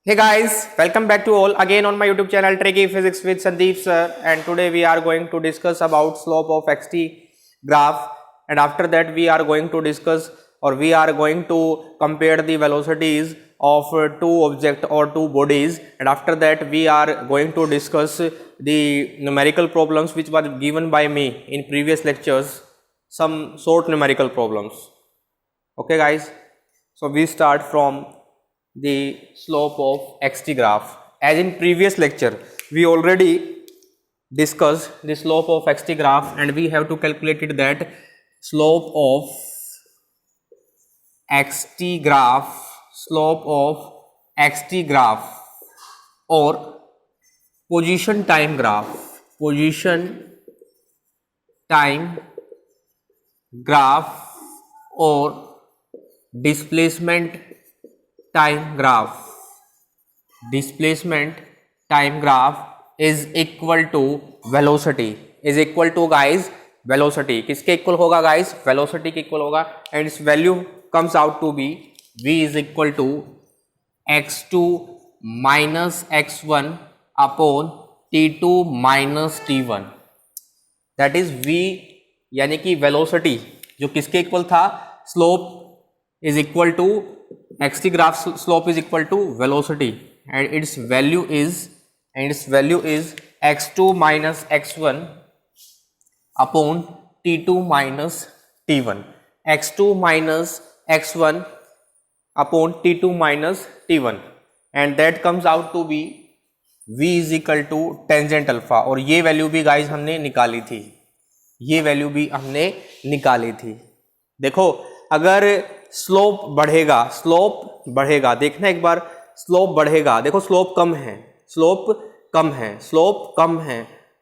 Hey guys, welcome back to all again on my YouTube channel Tricky Physics with Sandeep sir, and today we are going to discuss about slope of xt graph, and after that we are going to discuss or we are going to compare the velocities of two objects or two bodies, and after that we are going to discuss the numerical problems which were given by me in previous lectures, some short numerical problems. Okay guys, so we start from the slope of xt graph. As in previous lecture we already discussed the slope of xt graph, and we have to calculate it that slope of xt graph or position time graph or displacement time graph is equal to velocity, is equal to guys velocity. किसके equal होगा guys? Velocity के equal होगा, and इस value comes out to be v is equal to x2 minus x1 upon t2 minus t1, that is v, यानी कि velocity जो किसके equal था? Slope is equal to xt graph slope is equal to velocity, and its value is x2 minus x1 upon t2 minus t1, x2 minus x1 upon t2 minus t1, and that comes out to be v is equal to tangent alpha. और ये value भी guys हमने निकाली थी, देखो अगर slope बढ़ेगा, देखना एक बार, स्लोप बढ़ेगा, देखो स्लोप कम है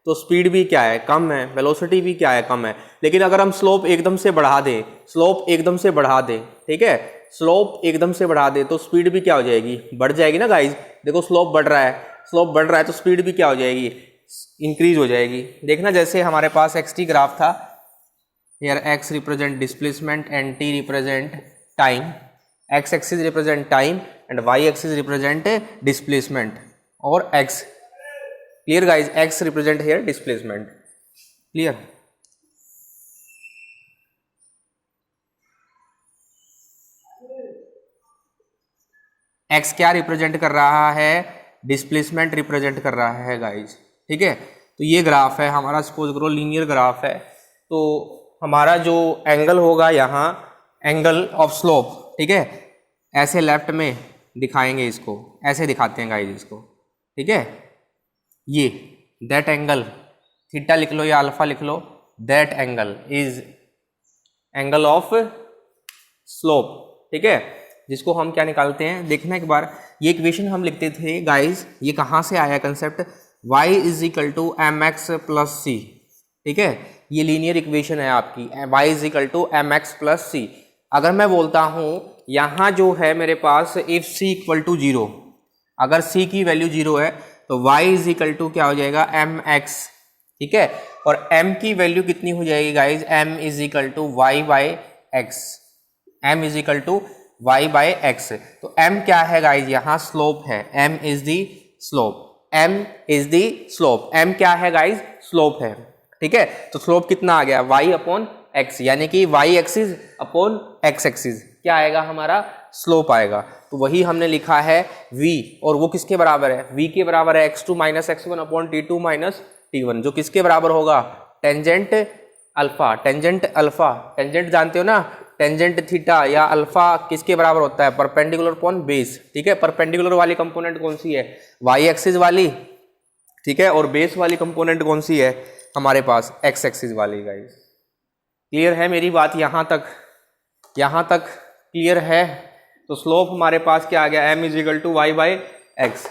तो स्पीड भी क्या है? कम है, वेलोसिटी भी क्या है? कम है। लेकिन अगर हम स्लोप एकदम से बढ़ा दें, ठीक है, स्लोप एकदम से बढ़ा दें तो स्पीड भी क्या हो जाएगी? बढ़ जाएगी ना गाइज। देखो स्लोप बढ़ रहा है तो स्पीड भी क्या हो जाएगी? इंक्रीज हो जाएगी। देखना जैसे हमारे पास xt ग्राफ था, here x represent displacement and t represent time, x axis represent time and y axis represent displacement, और x clear guys, x represent here displacement, clear? x क्या रिप्रेजेंट कर रहा है? डिस्प्लेसमेंट रिप्रेजेंट कर रहा है guys, ठीक है। तो ये ग्राफ है हमारा, सपोज करो लीनियर ग्राफ है, तो हमारा जो एंगल होगा यहाँ, एंगल ऑफ स्लोप, ठीक है, ऐसे लेफ्ट में दिखाएंगे इसको, ऐसे दिखाते हैं गाइज इसको, ठीक है। ये दैट एंगल, थीटा लिख लो या अल्फा लिख लो, that angle is angle of slope, ठीक है, जिसको हम क्या निकालते हैं? देखना एक बार, ये इक्वेशन हम लिखते थे गाइज, ये कहाँ से आया concept? y is equal to m x plus c, ठीक है, ये लीनियर इक्वेशन है आपकी, y is equal to m x plus c. अगर मैं बोलता हूँ यहाँ जो है मेरे पास, इफ c इक्वल टू 0, अगर c की वैल्यू 0 है तो y इज इक्वल टू क्या हो जाएगा? एम एक्स, ठीक है, और m की वैल्यू कितनी हो जाएगी guys? m is equal to y by x, m is equal to y by x. तो m क्या है गाइज? यहाँ स्लोप है, m is the slope, m क्या है गाइज? स्लोप है, ठीक है। तो स्लोप कितना आ गया? y अपॉन एक्स, यानी कि y axis upon x axis क्या आएगा? हमारा स्लोप आएगा। तो वही हमने लिखा है v, और वो किसके बराबर है? v के बराबर है x2 minus x1 upon t2 minus t1, जो किसके बराबर होगा? टेंजेंट अल्फा, टेंजेंट जानते हो ना, टेंजेंट थीटा या अल्फा किसके बराबर होता है? परपेंडिकुलर अपॉन बेस, ठीक है। परपेंडिकुलर वाली कंपोनेंट कौन सी है? y एक्सिस वाली, ठीक है, और बेस वाली कंपोनेंट कौन सी है हमारे पास? x एक्सिस वाली गाइस। क्लियर है मेरी बात? यहाँ तक क्लियर है? तो स्लोप हमारे पास क्या आ गया? m is equal to y by x,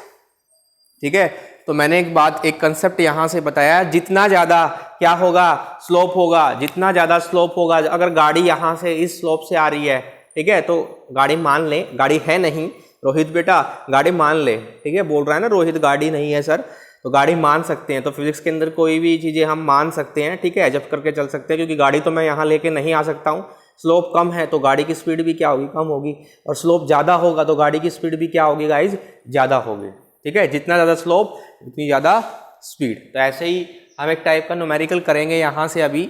ठीक है। तो मैंने एक कंसेप्ट यहाँ से बताया, जितना ज़्यादा क्या होगा? स्लोप होगा, जितना ज़्यादा स्लोप होगा, अगर गाड़ी यहाँ से इस स्लोप से आ रही है, ठीक है, तो गाड़ी मान ले, गाड़ी है नहीं रोहित बेटा, गाड़ी मान ले, ठीक है, बोल रहा है ना रोहित गाड़ी नहीं है सर, तो गाड़ी मान सकते हैं। तो फिजिक्स के अंदर कोई भी चीज़ें हम मान सकते हैं, ठीक है, एडजस्ट करके चल सकते हैं, क्योंकि गाड़ी तो मैं यहाँ लेके नहीं आ सकता हूँ, स्लोप कम है तो गाड़ी की स्पीड भी क्या होगी, कम होगी, और स्लोप ज़्यादा होगा तो गाड़ी की स्पीड भी क्या होगी गाइज, ज़्यादा होगी। ठीक है, जितना ज़्यादा स्लोप उतनी ज़्यादा स्पीड। तो ऐसे ही हम एक टाइप का न्यूमेरिकल करेंगे यहाँ से अभी।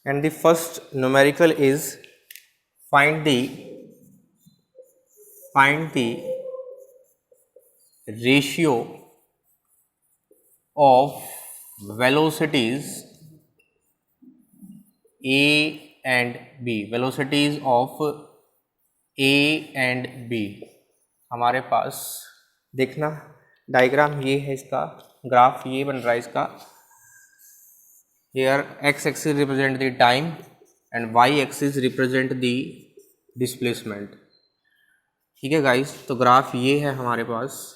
And the first numerical is find the ratio of velocities A and B, velocities of A and B। हमारे पास देखना डायग्राम ये है, इसका ग्राफ ये बन रहा है इसका। Here x axis represent the time and y axis represent the displacement। ठीक है गाइस, तो ग्राफ ये है हमारे पास,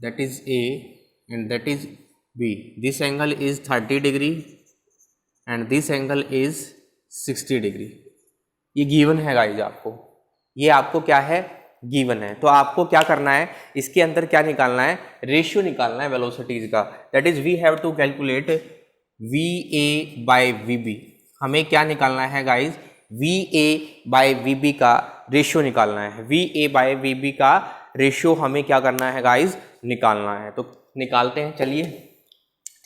that is A and that is B। This angle is 30 degree and this angle is 60 degree. ये गिवन है guys आपको, ये आपको क्या है, गिवन है। तो आपको क्या करना है, इसके अंदर क्या निकालना है, रेशियो निकालना है वेलोसिटीज का। That is we have to calculate VA by VB। हमें क्या निकालना है गाइज, VA बाय VB का रेशियो निकालना है। VA बाय VB का रेशियो हमें क्या करना है गाइज, निकालना है। तो निकालते हैं, चलिए।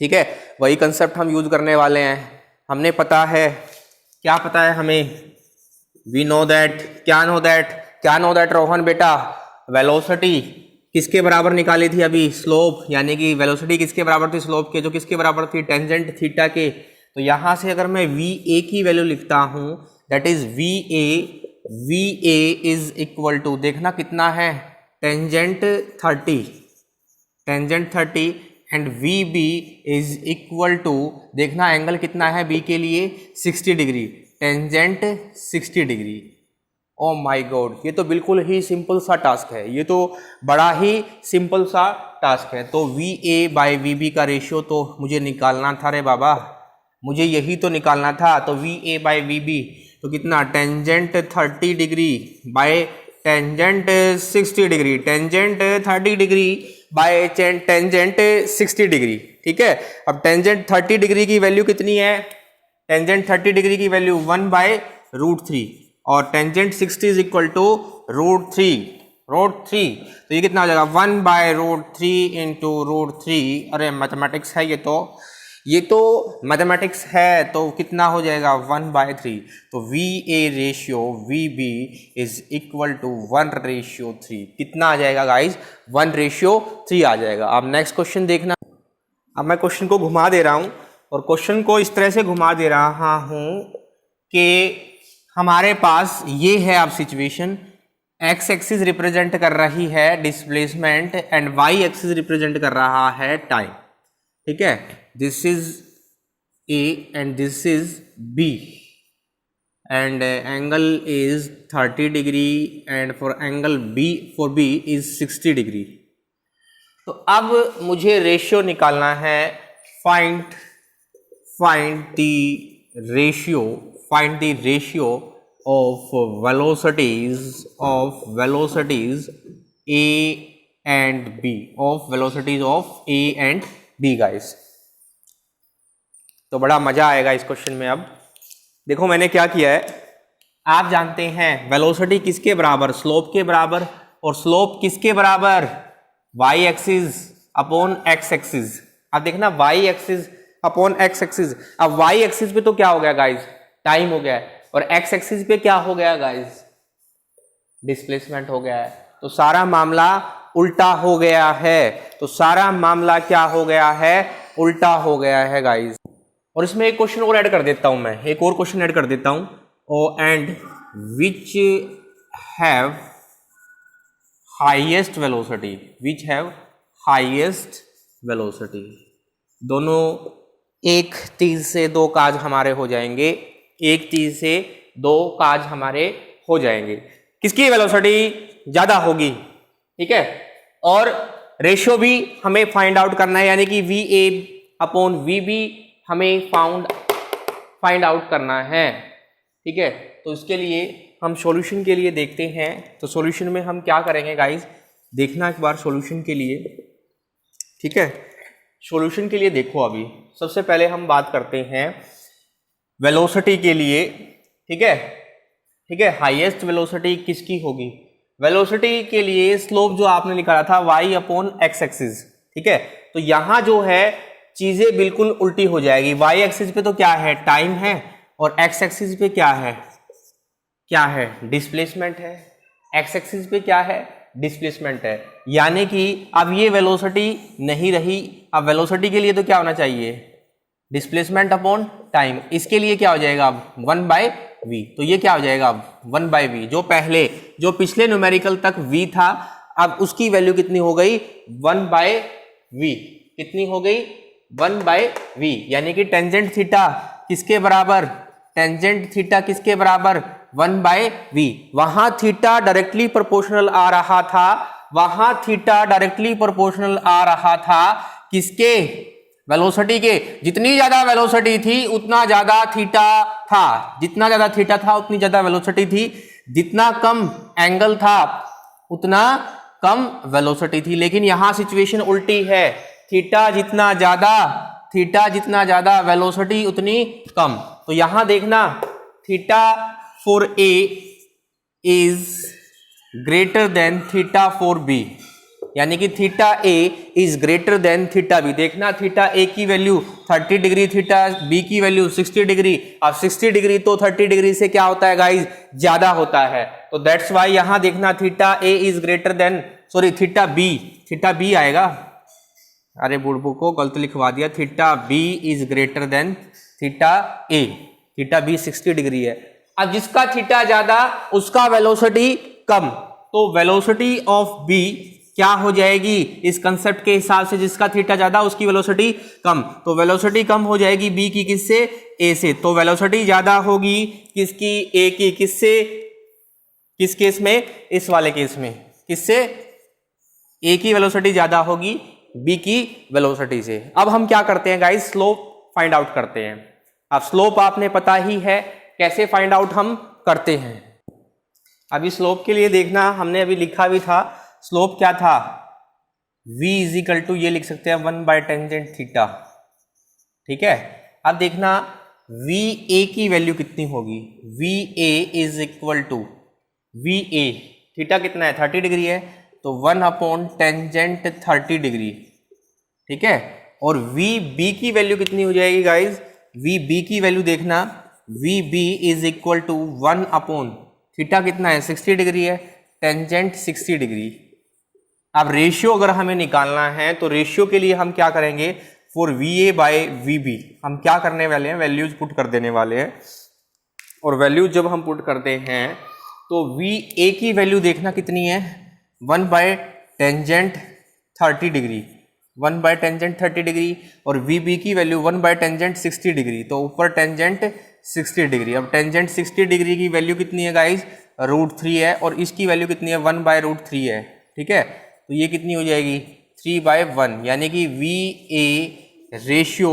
ठीक है, वही कंसेप्ट हम यूज करने वाले हैं। हमने पता है, क्या पता है हमें, वी नो दैट, क्या नो दैट रोहन बेटा, वेलोसिटी किसके बराबर निकाली थी अभी, स्लोप, यानी कि वेलोसिटी किसके बराबर थी, स्लोप के, जो किसके बराबर थी, टेंजेंट थीटा के। तो यहाँ से अगर मैं VA की वैल्यू लिखता हूँ, that is VA is equal to, देखना कितना है, tangent 30 and VB is equal to, देखना एंगल कितना है B के लिए, 60 degree, tangent 60 degree. Oh my god, ये तो बिल्कुल ही सिंपल सा टास्क है, ये तो बड़ा ही सिंपल सा टास्क है। तो VA बाय VB का रेशियो तो मुझे निकालना था रे बाबा, मुझे यही तो निकालना था। तो VA बाय VB तो कितना, tangent 30 degree by tangent 60 degree, tangent 30 degree by tangent 60 degree. ठीक है, अब टेंजेंट 30 डिग्री की वैल्यू कितनी है, टेंजेंट 30 डिग्री की वैल्यू 1/√3 और टेंजेंट 60 इज इक्वल टू √3। तो ये कितना हो जाएगा, 1/√3 इंटू √3। अरे मैथमेटिक्स है ये तो मैथमेटिक्स है, तो कितना हो जाएगा 1/3। तो VA ratio VB is equal to 1/3। कितना आ जाएगा गाइज, 1/3 आ जाएगा। अब नेक्स्ट क्वेश्चन देखना। अब मैं क्वेश्चन को घुमा दे रहा हूं, और क्वेश्चन को इस तरह से घुमा दे रहा हूं कि हमारे पास ये है अब सिचुएशन, x एक्सिस रिप्रेजेंट कर रही है displacement and y axis represent कर रहा है टाइम। ठीक है, this is A and this is B and angle is 30 degree and for angle B is 60 degree। तो अब मुझे रेशियो निकालना है, find the ratio of velocities A and B, of velocities of A and B guys। तो बड़ा मजा आएगा इस क्वेश्चन में। अब देखो मैंने क्या किया है, आप जानते हैं वेलोसिटी किसके बराबर, स्लोप के बराबर, और स्लोप किसके बराबर, y axis upon x axis. अब देखना y axis upon x axis, अब y एक्सिस पे तो क्या हो गया गाइज, टाइम हो गया है, और x एक्सिस पे क्या हो गया गाइज, डिस्प्लेसमेंट हो गया है। तो सारा मामला उल्टा हो गया है, तो सारा मामला क्या हो गया है, उल्टा हो गया है गाइज। और इसमें एक क्वेश्चन और ऐड कर देता हूं मैं, एक और क्वेश्चन ऐड कर देता हूं, oh and which have highest velocity, दोनों एक तीर से दो काज हमारे हो जाएंगे, एक तीर से दो काज हमारे हो जाएंगे। किसकी वेलोसिटी ज्यादा होगी, ठीक है, और रेशियो भी हमें फाइंड आउट करना है, यानी कि VA अपॉन VB हमें फाइंड आउट करना है। ठीक है, तो इसके लिए हम सॉल्यूशन के लिए देखते हैं। तो सॉल्यूशन में हम क्या करेंगे गाइस, देखना एक बार सॉल्यूशन के लिए। ठीक है, सॉल्यूशन के लिए देखो, अभी सबसे पहले हम बात करते हैं वेलोसिटी के लिए, ठीक है, ठीक है, हाईएस्ट वेलोसिटी किसकी होगी? वेलोसिटी के लिए स्लोप जो आपने निकाला था y अपॉन एक्स एक्सिस, ठीक है, तो यहां जो है चीजें बिल्कुल उल्टी हो जाएगी। y एक्सिस पे तो क्या है? टाइम है, और x एक्सिस पे क्या है? क्या है? डिस्प्लेसमेंट है। x एक्सिस पे क्या है? डिस्प्लेसमेंट है। यानी कि अब ये वेलोसिटी नहीं रही। अब वेलोसिटी के लिए तो क्या होना चाहिए? Displacement upon time. इसके लिए क्या हो जाएगा अब? 1/v। तो ये क्या हो जाएगा अब? 1/v। जो पिछले न्यूमेरिकल तक v था, अब उसकी वैल्यू कितनी हो गई? 1/v। कितनी हो गई? 1/v। यानी कि टेंजेंट थीटा किसके बराबर? टेंजेंट थीटा किसके बराबर? 1/v। वहां थीटा डायरेक्टली प्रोपोर्शनल आ रहा था, वहां थीटा डायरेक्टली प्रोपोर्शनल आ रहा था किसके? वेलोसिटी के। जितनी ज्यादा वेलोसिटी थी उतना ज्यादा थीटा था, जितना ज्यादा थीटा था उतनी ज्यादा वेलोसिटी थी, जितना कम एंगल था उतना कम वेलोसिटी थी। लेकिन यहां सिचुएशन उल्टी है, थीटा जितना ज्यादा वेलोसिटी उतनी कम। तो यहां देखना theta for A is greater than theta for B, यानी कि theta A is greater than theta B. देखना थीटा ए की वैल्यू 30 डिग्री, थीटा बी की वैल्यू 60 डिग्री। अब 60 डिग्री तो 30 डिग्री से क्या होता है गाइज? ज्यादा होता है। तो दैट्स वाई यहां देखना theta A is greater than, sorry theta B आएगा। अरे बुड़बू को गलत लिखवा दिया। Theta B is greater than theta A. Theta B 60 degree है। अब जिसका थीटा ज्यादा उसका वेलोसिटी कम, तो वेलोसिटी ऑफ बी क्या हो जाएगी इस कंसेप्ट के हिसाब से? जिसका थीटा ज्यादा उसकी वेलोसिटी कम, तो वेलोसिटी कम हो जाएगी बी की, किससे? ए से। तो वेलोसिटी ज्यादा होगी किसकी? ए की। किससे? किस केस में? इस वाले केस में। किससे? ए की वेलोसिटी ज्यादा होगी बी की वेलोसिटी से। अब हम क्या करते हैं गाइस? स्लोप फाइंड आउट करते हैं। अब स्लोप आपने पता ही है कैसे फाइंड आउट हम करते हैं। अभी स्लोप के लिए देखना, हमने अभी लिखा भी था स्लोप क्या था? v इज इक्वल टू, ये लिख सकते हैं 1/टेंजेंट थीटा, ठीक है। अब देखना वी ए की वैल्यू कितनी होगी? V A is equal to, V A theta कितना है? 30 डिग्री है, तो 1/टेंजेंट 30 डिग्री, ठीक है। और वी बी की वैल्यू कितनी हो जाएगी गाइज? वी बी की वैल्यू देखना, V B is equal to 1/ theta कितना है? 60 डिग्री है, टेंजेंट 60 डिग्री। अब रेशियो अगर हमें निकालना है तो रेशियो के लिए हम क्या करेंगे? For V A by V B हम क्या करने वाले हैं? वैल्यूज पुट कर देने वाले हैं। और वैल्यूज जब हम पुट करते हैं तो वी ए की वैल्यू देखना कितनी है? 1/टेंजेंट 30 डिग्री, 1/टेंजेंट 30 डिग्री। और वी बी की वैल्यू 1/टेंजेंट 60 डिग्री, तो ऊपर टेंजेंट 60 डिग्री। अब टेंजेंट 60 डिग्री की वैल्यू कितनी है गाइज? √3 है, और इसकी वैल्यू कितनी है? 1/√3 है, ठीक है। तो ये कितनी हो जाएगी? 3/1, यानी कि V A ratio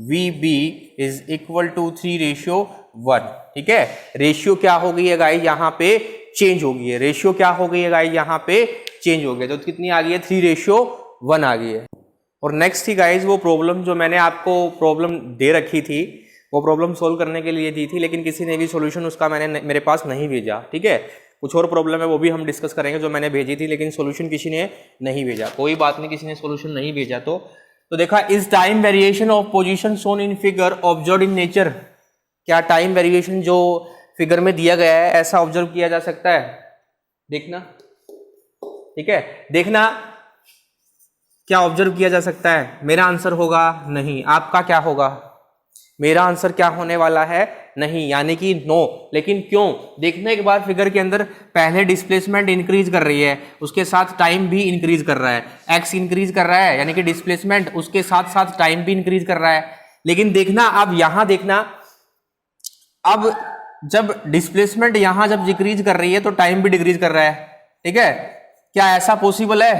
V B is equal to 3:1, ठीक है। रेशियो क्या हो गई है गाइज? यहाँ पे चेंज हो गई है। रेशियो क्या हो गई है गाइज? यहाँ पे चेंज हो गया। तो कितनी आ गई है? 3:1 आ गई है। और नेक्स्ट थी गाइज वो प्रॉब्लम जो मैंने आपको प्रॉब्लम दे रखी थी, वो प्रॉब्लम सोल्व करने के लिए दी थी, लेकिन किसी ने भी सॉल्यूशन उसका मेरे पास नहीं भेजा, ठीक है। कुछ और प्रॉब्लम है वो भी हम डिस्कस करेंगे जो मैंने भेजी थी, लेकिन सॉल्यूशन किसी ने नहीं भेजा। कोई बात नहीं, किसी ने सॉल्यूशन नहीं भेजा तो देखा, is time variation of position shown in figure observe in nature? क्या टाइम वेरिएशन जो फिगर में दिया गया है ऐसा ऑब्जर्व किया जा सकता है? देखना, ठीक है। देखना क्या ऑब्जर्व किया जा सकता है? मेरा आंसर होगा नहीं। आपका क्या होगा? मेरा आंसर क्या होने वाला है? नहीं, यानी कि नो। लेकिन क्यों? देखना एक बार फिगर के अंदर, पहले डिस्प्लेसमेंट इंक्रीज कर रही है, उसके साथ टाइम भी इंक्रीज कर रहा है। एक्स इंक्रीज कर रहा है, यानी कि डिस्प्लेसमेंट, उसके साथ साथ टाइम भी इंक्रीज कर रहा है। लेकिन देखना अब यहां देखना, अब जब डिस्प्लेसमेंट यहां जब डिक्रीज कर रही है तो टाइम भी डिक्रीज कर रहा है, ठीक है। क्या ऐसा पॉसिबल है?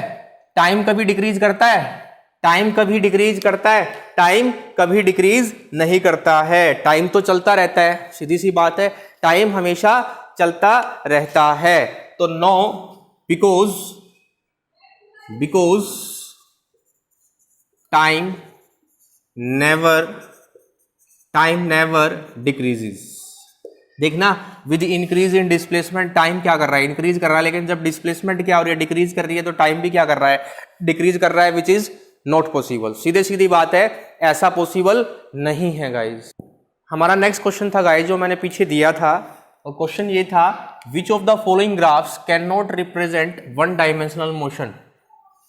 टाइम कभी डिक्रीज करता है? टाइम कभी डिक्रीज करता है? टाइम कभी डिक्रीज नहीं करता है। टाइम तो चलता रहता है, सीधी सी बात है, टाइम हमेशा चलता रहता है। तो no, because time time never decreases. देखना with increase in displacement time क्या कर रहा है, इंक्रीज कर रहा है, लेकिन जब डिस्प्लेसमेंट क्या हो रही है, डिक्रीज कर रही है, तो टाइम भी क्या कर रहा है, डिक्रीज कर रहा है, विच इज नॉट पॉसिबल। सीधे सीधी बात है, ऐसा पॉसिबल नहीं है गाइज। हमारा नेक्स्ट क्वेश्चन था गाइज जो मैंने पीछे दिया था, और क्वेश्चन ये था which of the following graphs can not represent one dimensional motion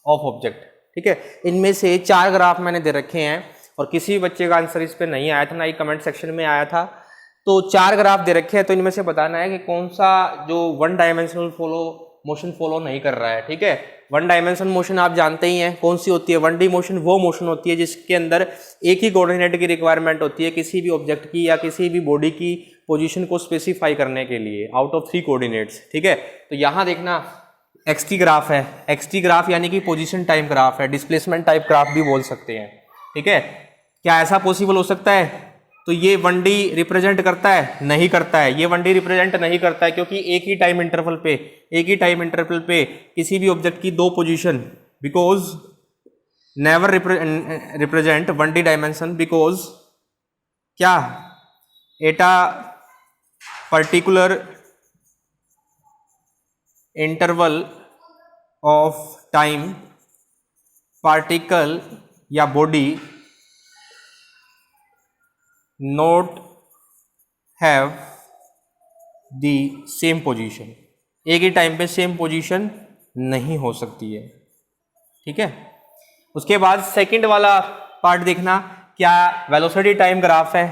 of object. ठीक है, इनमें से 4 ग्राफ मैंने दे रखे हैं और किसी भी बच्चे का आंसर इस पे नहीं आया था, ना ही कमेंट सेक्शन में आया था। तो 4 ग्राफ दे रखे हैं, तो इनमें से बताना है कि कौन सा जो वन डायमेंशनल मोशन फॉलो नहीं कर रहा है। ठीक है, वन डायमेंशनल मोशन आप जानते ही हैं कौन सी होती है। 1D मोशन वो मोशन होती है जिसके अंदर एक ही कोऑर्डिनेट की रिक्वायरमेंट होती है किसी भी ऑब्जेक्ट की या किसी भी बॉडी की पोजीशन को स्पेसिफाई करने के लिए आउट ऑफ 3 कोऑर्डिनेट्स। ठीक है, तो यहाँ देखना XT ग्राफ है, XT ग्राफ यानी कि पोजीशन टाइम ग्राफ है, डिस्प्लेसमेंट टाइप ग्राफ भी बोल सकते हैं। ठीक है, क्या ऐसा पॉसिबल हो सकता है? तो ये 1D रिप्रेजेंट करता है? नहीं करता है, ये 1D रिप्रेजेंट नहीं करता है, क्योंकि एक ही टाइम इंटरवल पे किसी भी ऑब्जेक्ट की 2 position, because never represent 1D dimension, because क्या at a particular interval of time particle या body not have the same position, एक ही टाइम पे सेम पोजीशन नहीं हो सकती है। ठीक है, उसके बाद सेकंड वाला पार्ट देखना, क्या वेलोसिटी टाइम ग्राफ है,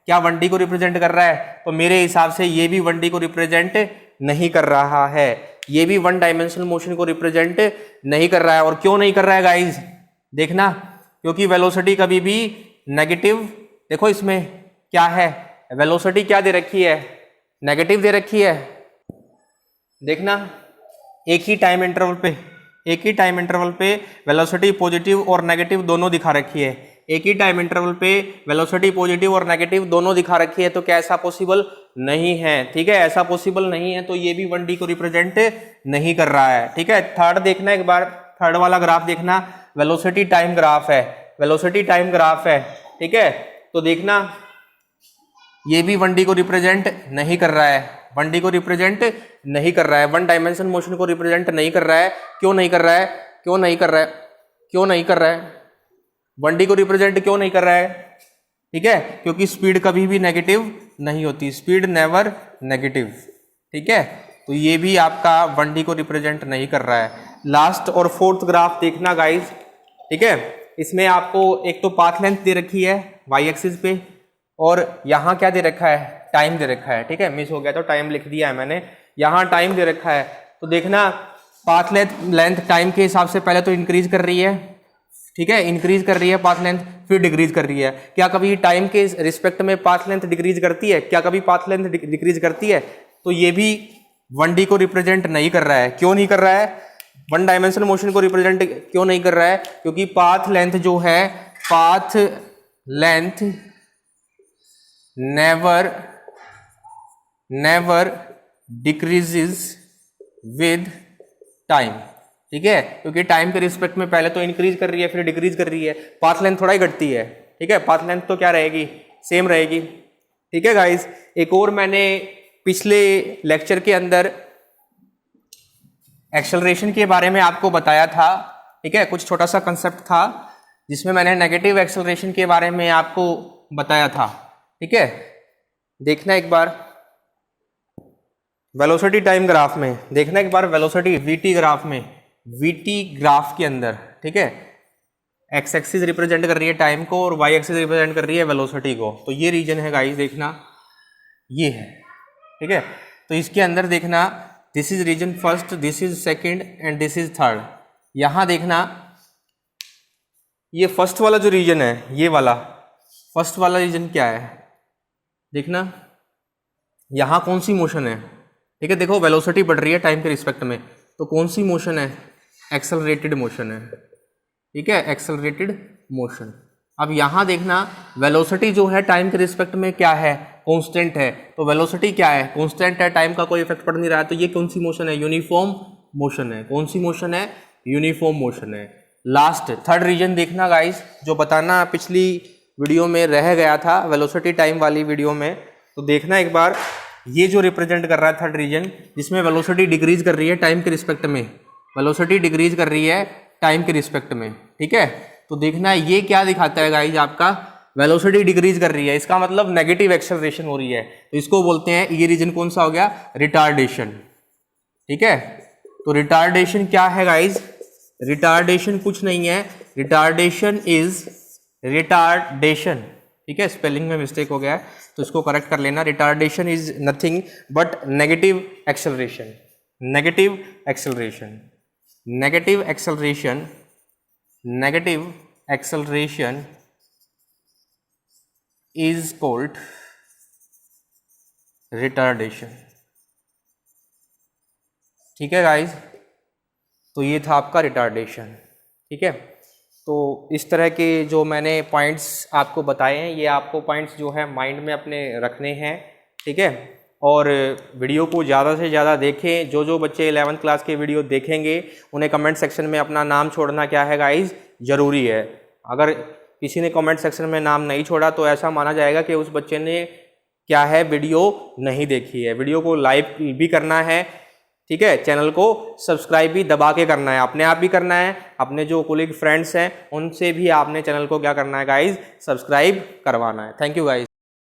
क्या 1D को रिप्रेजेंट कर रहा है? तो मेरे हिसाब से ये भी 1D को रिप्रेजेंट नहीं कर रहा है, ये भी वन डायमेंशनल मोशन को रिप्रेजेंट नहीं कर रहा है। और क्यों नहीं कर रहा है गाइज? देखना, क्योंकि वेलोसिटी कभी भी नेगेटिव, देखो इसमें क्या है, वेलोसिटी क्या दे रखी है, नेगेटिव दे रखी है। देखना एक ही टाइम इंटरवल पे वेलोसिटी पॉजिटिव और नेगेटिव दोनों दिखा रखी है, एक ही टाइम इंटरवल पे वेलोसिटी पॉजिटिव और नेगेटिव दोनों दिखा रखी है। तो क्या ऐसा पॉसिबल नहीं है? ठीक है, ऐसा पॉसिबल नहीं है, तो ये भी 1D को रिप्रेजेंट नहीं कर रहा है। ठीक है, थर्ड देखना एक बार, थर्ड वाला ग्राफ देखना, वेलोसिटी टाइम ग्राफ है, वेलोसिटी टाइम ग्राफ है। ठीक है, तो देखना ये भी 1D को रिप्रेजेंट नहीं कर रहा है, 1D को रिप्रेजेंट नहीं कर रहा है, वन डायमेंशन मोशन को रिप्रेजेंट नहीं कर रहा है। क्यों नहीं कर रहा है? क्यों नहीं कर रहा है? क्यों नहीं कर रहा है? 1D को रिप्रेजेंट क्यों नहीं कर रहा है? ठीक है, क्योंकि स्पीड कभी भी नेगेटिव नहीं होती, स्पीड नेवर नेगेटिव। ठीक है, तो ये भी आपका 1D को रिप्रेजेंट नहीं कर रहा है। लास्ट और फोर्थ ग्राफ देखना गाइज। ठीक है, इसमें आपको एक तो पाथ लेंथ दे रखी है y एक्सिस पे, और यहाँ क्या दे रखा है, टाइम दे रखा है। ठीक है, मिस हो गया तो टाइम लिख दिया है मैंने, यहाँ टाइम दे रखा है। तो देखना पाथ लेंथ टाइम के हिसाब से पहले तो इंक्रीज कर रही है, ठीक है, इंक्रीज कर रही है पाथ लेंथ, फिर डिक्रीज कर रही है। क्या कभी टाइम के रिस्पेक्ट में पाथ लेंथ डिक्रीज करती है? क्या कभी पाथ लेंथ डिक्रीज करती है? तो ये भी 1D को रिप्रेजेंट नहीं कर रहा है। क्यों नहीं कर रहा है? वन डायमेंशनल मोशन को रिप्रेजेंट क्यों नहीं कर रहा है? क्योंकि पाथ लेंथ जो है, path length never decreases with time. ठीक है, क्योंकि टाइम के रिस्पेक्ट में पहले तो इंक्रीज कर रही है फिर डिक्रीज कर रही है, पाथ लेंथ थोड़ा ही घटती है। ठीक है, पाथ लेंथ तो क्या रहेगी, सेम रहेगी। ठीक है गाइस, एक और मैंने पिछले लेक्चर के अंदर एक्सेलरेशन के बारे में आपको बताया था। ठीक है, कुछ छोटा सा कंसेप्ट था जिसमें मैंने नेगेटिव एक्सेलरेशन के बारे में आपको बताया था। ठीक है, देखना एक बार वेलोसिटी टाइम ग्राफ में, देखना एक बार वेलोसिटी VT ग्राफ में, VT ग्राफ के अंदर। ठीक है, एक्स एक्सिस रिप्रेजेंट कर रही है टाइम को और वाई एक्सिस रिप्रेजेंट कर रही है वेलोसिटी को। तो ये रीजन है गाइस, देखना ये है। ठीक है, तो इसके अंदर देखना this is region first, this is second and this is third. यहां देखना ये फर्स्ट वाला जो रीजन है, ये वाला फर्स्ट वाला रीजन क्या है, देखना यहां कौन सी मोशन है। ठीक है, देखो वेलोसिटी बढ़ रही है टाइम के रिस्पेक्ट में, तो कौन सी मोशन है, एक्सेलरेटेड मोशन है। ठीक है, एक्सेलरेटेड मोशन। अब यहां देखना वेलोसिटी जो है टाइम के रिस्पेक्ट में क्या है, कांस्टेंट है। तो वेलोसिटी क्या है, कांस्टेंट है, टाइम का कोई इफेक्ट पड़ नहीं रहा है, तो ये कौन सी मोशन है, यूनिफॉर्म मोशन है। कौन सी मोशन है, यूनिफॉर्म मोशन है। लास्ट थर्ड रीजन देखना गाइस, जो बताना पिछली वीडियो में रह गया था, वेलोसिटी टाइम वाली वीडियो में, तो देखना एक बार। ये जो रिप्रेजेंट कर रहा है थर्ड रीजन, जिसमें वेलोसिटी डिक्रीज कर रही है टाइम के रिस्पेक्ट में, वेलोसिटी डिक्रीज कर रही है टाइम के रिस्पेक्ट में, ठीक है। तो देखना ये क्या दिखाता है गाइज, आपका वेलोसिटी डिक्रीज कर रही है, इसका मतलब नेगेटिव एक्सेलरेशन हो रही है, तो इसको बोलते हैं, ये रीजन कौन सा हो गया, रिटार्डेशन, ठीक है। तो रिटार्डेशन क्या है गाइज, रिटार्डेशन कुछ नहीं है, रिटार्डेशन इज रिटार्डेशन, ठीक है, स्पेलिंग में मिस्टेक हो गया है तो इसको करेक्ट कर लेना। Retardation is nothing but negative acceleration, negative acceleration, negative acceleration, negative acceleration is called retardation, ठीक है गाइज। तो ये था आपका रिटार्डेशन, ठीक है। तो इस तरह के जो मैंने पॉइंट्स आपको बताए हैं, ये आपको पॉइंट्स जो है माइंड में अपने रखने हैं, ठीक है। और वीडियो को ज़्यादा से ज़्यादा देखें, जो बच्चे 11th क्लास के वीडियो देखेंगे उन्हें कमेंट सेक्शन में अपना नाम छोड़ना क्या है गाइज, ज़रूरी है। अगर किसी ने कमेंट सेक्शन में नाम नहीं छोड़ा तो ऐसा माना जाएगा कि उस बच्चे ने क्या है, वीडियो नहीं देखी है। वीडियो को लाइक भी करना है, ठीक है, चैनल को सब्सक्राइब भी दबा के करना है, अपने आप भी करना है, अपने जो कोलीग फ्रेंड्स हैं उनसे भी आपने चैनल को क्या करना है गाइज, सब्सक्राइब करवाना है। Thank you guys.